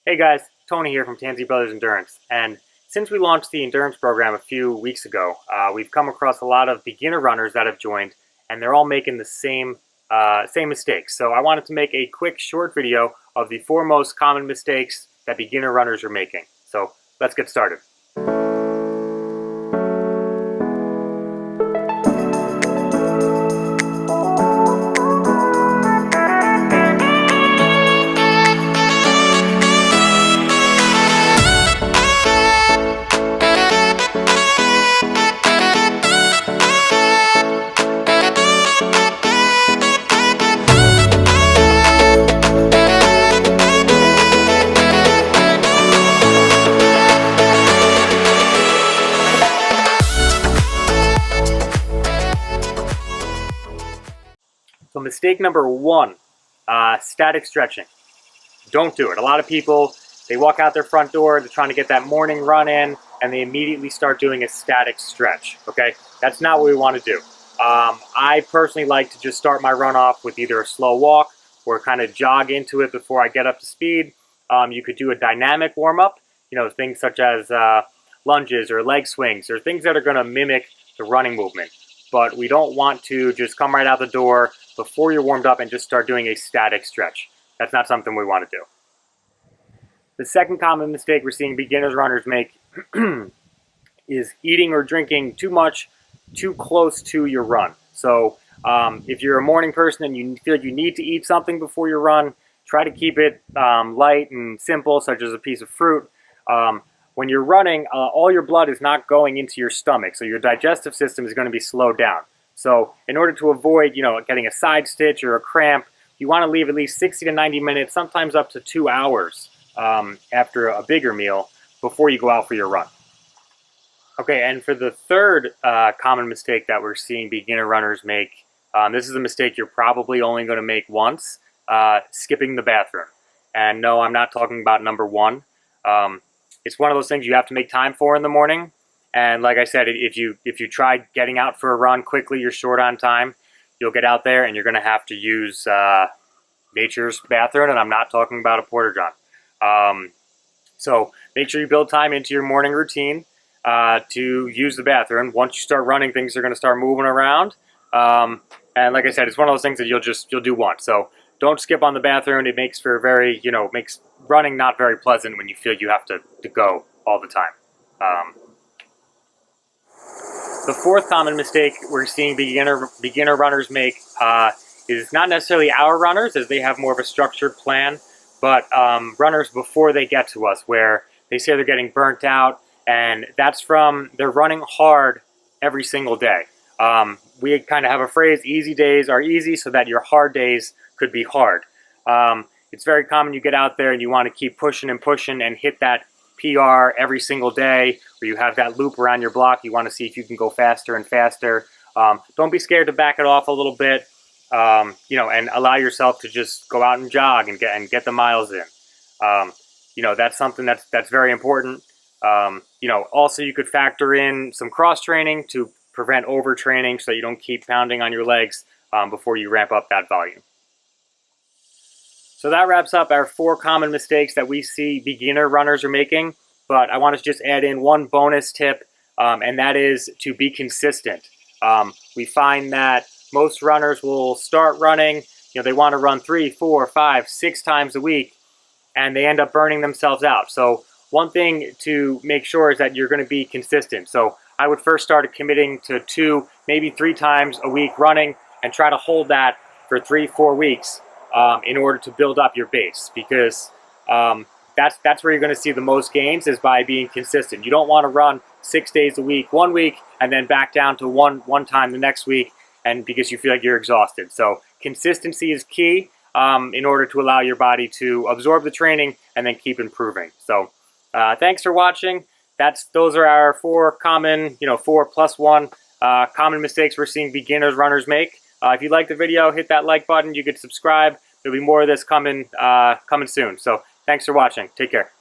Hey guys, Tony here from Tansy Brothers Endurance, and since we launched the endurance program a few weeks ago, we've come across a lot of beginner runners that have joined, and they're all making the same mistakes. So I wanted to make a quick short video of the 4 most common mistakes that beginner runners are making. So let's get started. So mistake number 1, static stretching. Don't do it. A lot of people, they walk out their front door, they're trying to get that morning run in, and they immediately start doing a static stretch, okay? That's not what we want to do. I personally like to just start my run off with either a slow walk or kind of jog into it before I get up to speed. You could do a dynamic warm-up, things such as lunges or leg swings or things that are going to mimic the running movement. But we don't want to just come right out the door before you're warmed up and just start doing a static stretch. That's not something we want to do. The second common mistake we're seeing beginners runners make is eating or drinking too much too close to your run. So if you're a morning person and you feel like you need to eat something before your run, try to keep it light and simple, such as a piece of fruit. When you're running, all your blood is not going into your stomach, so your digestive system is going to be slowed down. So in order to avoid, getting a side stitch or a cramp, you want to leave at least 60 to 90 minutes, sometimes up to 2 hours after a bigger meal before you go out for your run. Okay, and for the third common mistake that we're seeing beginner runners make, this is a mistake you're probably only going to make once, skipping the bathroom. And no, I'm not talking about number 1. It's one of those things you have to make time for in the morning. And like I said, if you try getting out for a run quickly, you're short on time, you'll get out there and you're going to have to use nature's bathroom, and I'm not talking about a porta-john. So make sure you build time into your morning routine to use the bathroom. Once you start running, things are going to start moving around. And like I said, it's one of those things that you'll do once. So don't skip on the bathroom. It makes for makes running not very pleasant when you feel you have to go all the time. The fourth common mistake we're seeing beginner runners make is not necessarily our runners, as they have more of a structured plan, but runners before they get to us, where they say they're getting burnt out, and that's from they're running hard every single day. We kind of have a phrase, easy days are easy, so that your hard days could be hard. It's very common you get out there and you want to keep pushing and pushing and hit that PR every single day, where you have that loop around your block. You want to see if you can go faster and faster. Don't be scared to back it off a little bit, and allow yourself to just go out and jog and get the miles in. That's something that's very important. Also you could factor in some cross training to prevent overtraining, so you don't keep pounding on your legs before you ramp up that volume. So that wraps up our 4 common mistakes that we see beginner runners are making. But I want to just add in one bonus tip, and that is to be consistent. We find that most runners will start running, they want to run 3, 4, 5, 6 times a week, and they end up burning themselves out. So one thing to make sure is that you're going to be consistent. So I would first start committing to 2, maybe 3 times a week running, and try to hold that for 3-4 weeks in order to build up your base, because that's where you're going to see the most gains, is by being consistent. You don't want to run 6 days a week one week and then back down to one time the next week, and because you feel like you're exhausted. So consistency is key in order to allow your body to absorb the training and then keep improving. So thanks for watching. Those are our 4 common, 4+1 common mistakes we're seeing beginners runners make. If you like the video, hit that like button. You could subscribe. There'll be more of this coming soon. So thanks for watching. Take care.